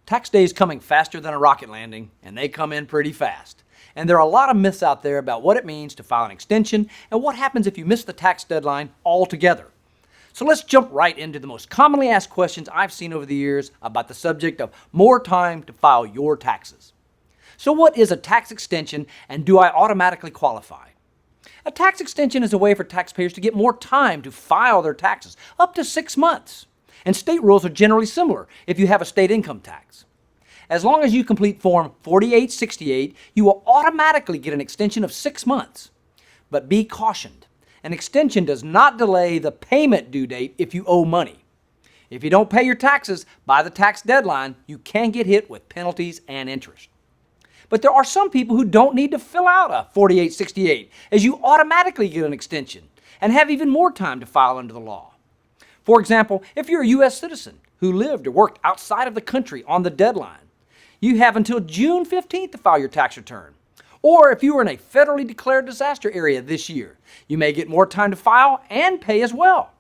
Tax day is coming faster than a rocket landing, and they come in pretty fast. And there are a lot of myths out there about what it means to file an extension and what happens if you miss the tax deadline altogether. So let's jump right into the most commonly asked questions I've seen over the years about the subject of more time to file your taxes. So what is a tax extension, and do I automatically qualify? A tax extension is a way for taxpayers to get more time to file their taxes, up to 6 months. And state rules are generally similar if you have a state income tax. As long as you complete Form 4868, you will automatically get an extension of 6 months. But be cautioned, an extension does not delay the payment due date if you owe money. If you don't pay your taxes by the tax deadline, you can get hit with penalties and interest. But there are some people who don't need to fill out a 4868, as you automatically get an extension and have even more time to file under the law. For example, if you're a U.S. citizen who lived or worked outside of the country on the deadline, you have until June 15th to file your tax return. Or if you were in a federally declared disaster area this year, you may get more time to file and pay as well.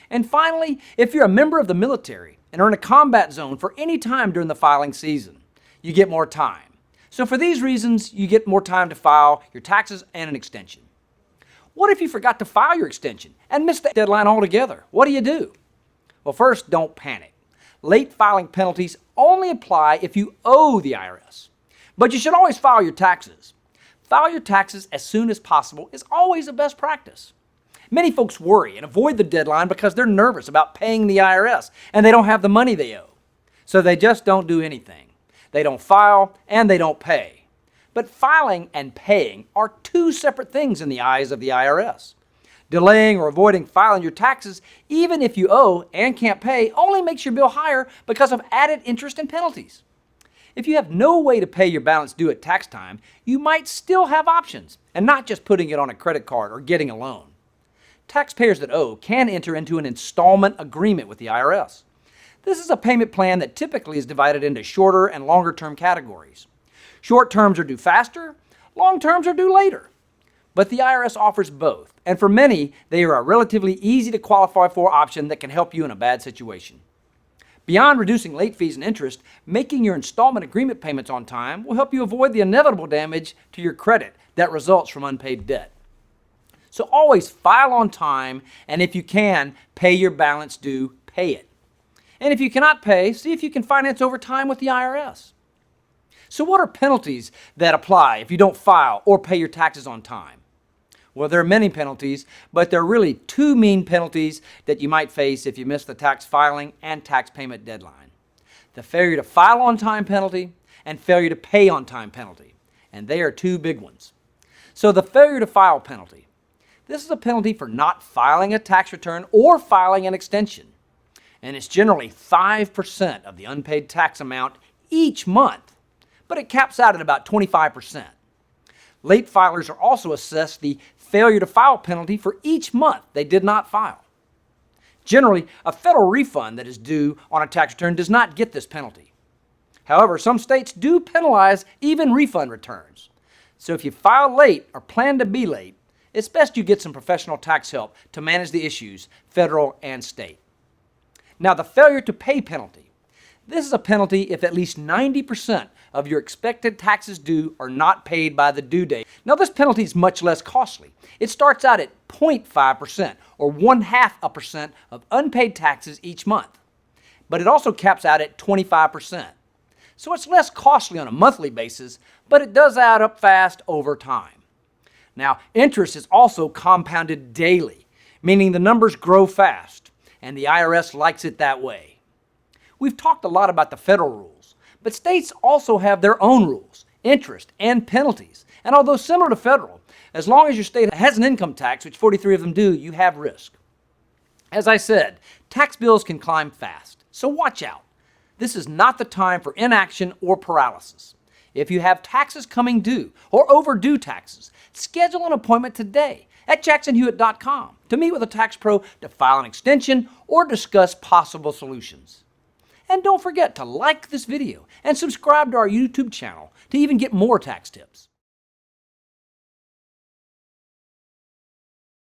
And finally, if you're a member of the military and are in a combat zone for any time during the filing season, you get more time. So for these reasons, you get more time to file your taxes and an extension. What if you forgot to file your extension and missed the deadline altogether? What do? Well, first, don't panic. Late filing penalties only apply if you owe the IRS. But you should always file your taxes. File your taxes as soon as possible is always the best practice. Many folks worry and avoid the deadline because they're nervous about paying the IRS and they don't have the money they owe. So they just don't do anything. They don't file and they don't pay. But filing and paying are two separate things in the eyes of the IRS. Delaying or avoiding filing your taxes, even if you owe and can't pay, only makes your bill higher because of added interest and penalties. If you have no way to pay your balance due at tax time, you might still have options, and not just putting it on a credit card or getting a loan. Taxpayers that owe can enter into an installment agreement with the IRS. This is a payment plan that typically is divided into shorter and longer term categories. Short terms are due faster, long terms are due later. But the IRS offers both, and for many, they are a relatively easy to qualify for option that can help you in a bad situation. Beyond reducing late fees and interest, making your installment agreement payments on time will help you avoid the inevitable damage to your credit that results from unpaid debt. So always file on time, and if you can, pay your balance due, pay it. And if you cannot pay, see if you can finance over time with the IRS. So what are penalties that apply if you don't file or pay your taxes on time? Well, there are many penalties, but there are really two main penalties that you might face if you miss the tax filing and tax payment deadline. The failure to file on time penalty and failure to pay on time penalty. And they are two big ones. So the failure to file penalty. This is a penalty for not filing a tax return or filing an extension. And it's generally 5% of the unpaid tax amount each month, but it caps out at about 25%. Late filers are also assessed the failure to file penalty for each month they did not file. Generally, a federal refund that is due on a tax return does not get this penalty. However, some states do penalize even refund returns. So if you file late or plan to be late, it's best you get some professional tax help to manage the issues, federal and state. Now, the failure to pay penalty. This is a penalty if at least 90% of your expected taxes due are not paid by the due date. Now, this penalty is much less costly. It starts out at 0.5% or 0.5% of unpaid taxes each month. But it also caps out at 25%. So it's less costly on a monthly basis, but it does add up fast over time. Now, interest is also compounded daily, meaning the numbers grow fast, and the IRS likes it that way. We've talked a lot about the federal rules, but states also have their own rules, interest, and penalties. And although similar to federal, as long as your state has an income tax, which 43 of them do, you have risk. As I said, tax bills can climb fast, so watch out. This is not the time for inaction or paralysis. If you have taxes coming due or overdue taxes, schedule an appointment today at jacksonhewitt.com to meet with a tax pro to file an extension or discuss possible solutions. And don't forget to like this video and subscribe to our YouTube channel to even get more tax tips.